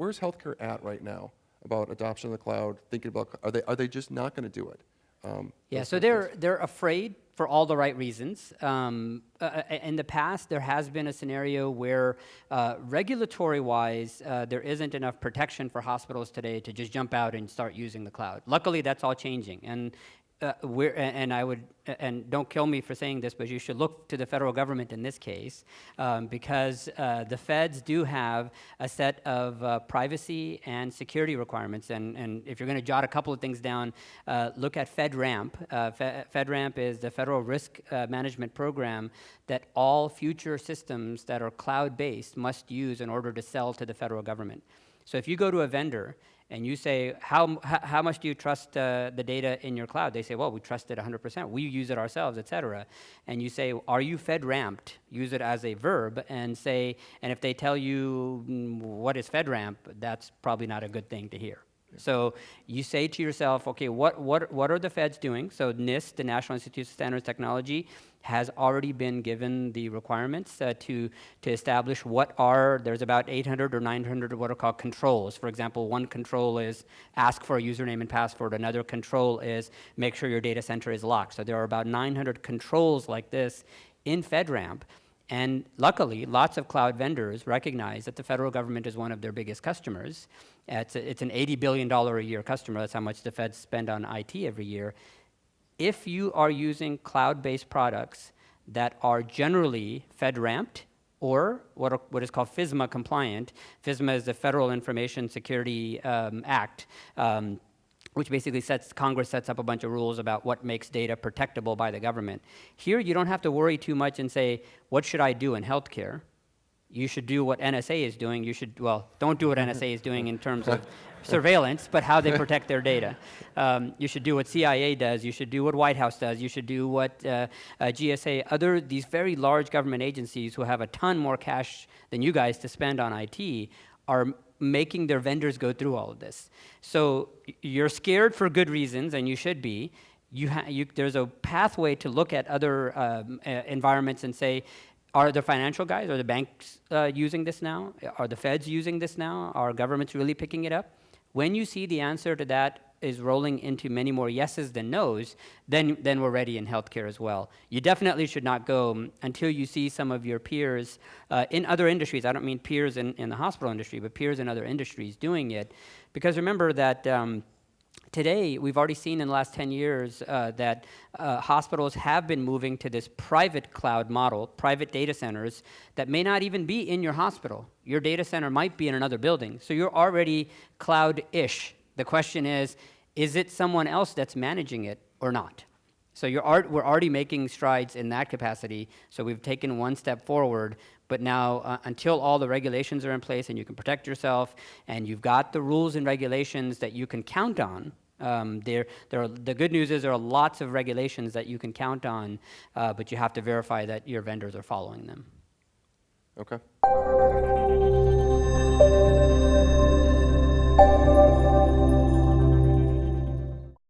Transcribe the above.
where's healthcare at right now about adoption of the cloud? Thinking about, are they just not going to do it? Yeah, so they're afraid for all the right reasons. In the past, there has been a scenario where regulatory-wise, there isn't enough protection for hospitals today to just jump out and start using the cloud. Luckily, that's all changing, and and don't kill me for saying this, but you should look to the federal government in this case, because the feds do have a set of privacy and security requirements. And if you're going to jot a couple of things down, look at FedRAMP. FedRAMP is the Federal Risk Management Program that all future systems that are cloud-based must use in order to sell to the federal government. So if you go to a vendor and you say, how much do you trust the data in your cloud? They say, well, we trust it 100%. We use it ourselves, et cetera. And you say, are you FedRAMPed? Use it as a verb and say, and if they tell you what is FedRAMP, that's probably not a good thing to hear. So you say to yourself, okay, what are the feds doing? So NIST, the National Institute of Standards and Technology, has already been given the requirements to establish there's about 800 or 900 what are called controls. For example, one control is ask for a username and password. Another control is make sure your data center is locked. So there are about 900 controls like this in FedRAMP. And luckily, lots of cloud vendors recognize that the federal government is one of their biggest customers. It's an $80 billion a year customer. That's how much the feds spend on IT every year. If you are using cloud-based products that are generally FedRAMPed or what is called FISMA compliant, FISMA is the Federal Information Security Act, which basically Congress sets up a bunch of rules about what makes data protectable by the government. Here, you don't have to worry too much and say, what should I do in healthcare? You should do what NSA is doing. Don't do what NSA is doing in terms of surveillance, but how they protect their data. You should do what CIA does. You should do what White House does. You should do what GSA, these very large government agencies who have a ton more cash than you guys to spend on IT are making their vendors go through all of this. So you're scared for good reasons, and you should be. There's a pathway to look at other environments and say, are the financial guys, are the banks using this now? Are the feds using this now? Are governments really picking it up? When you see the answer to that is rolling into many more yeses than nos, then we're ready in healthcare as well. You definitely should not go until you see some of your peers in other industries. I don't mean peers in the hospital industry, but peers in other industries doing it. Because remember that today, we've already seen in the last 10 years that hospitals have been moving to this private cloud model, private data centers that may not even be in your hospital. Your data center might be in another building. So you're already cloud-ish. The question is it someone else that's managing it or not? So we're already making strides in that capacity. So we've taken one step forward. But now, until all the regulations are in place and you can protect yourself and you've got the rules and regulations that you can count on, the good news is there are lots of regulations that you can count on, but you have to verify that your vendors are following them. Okay.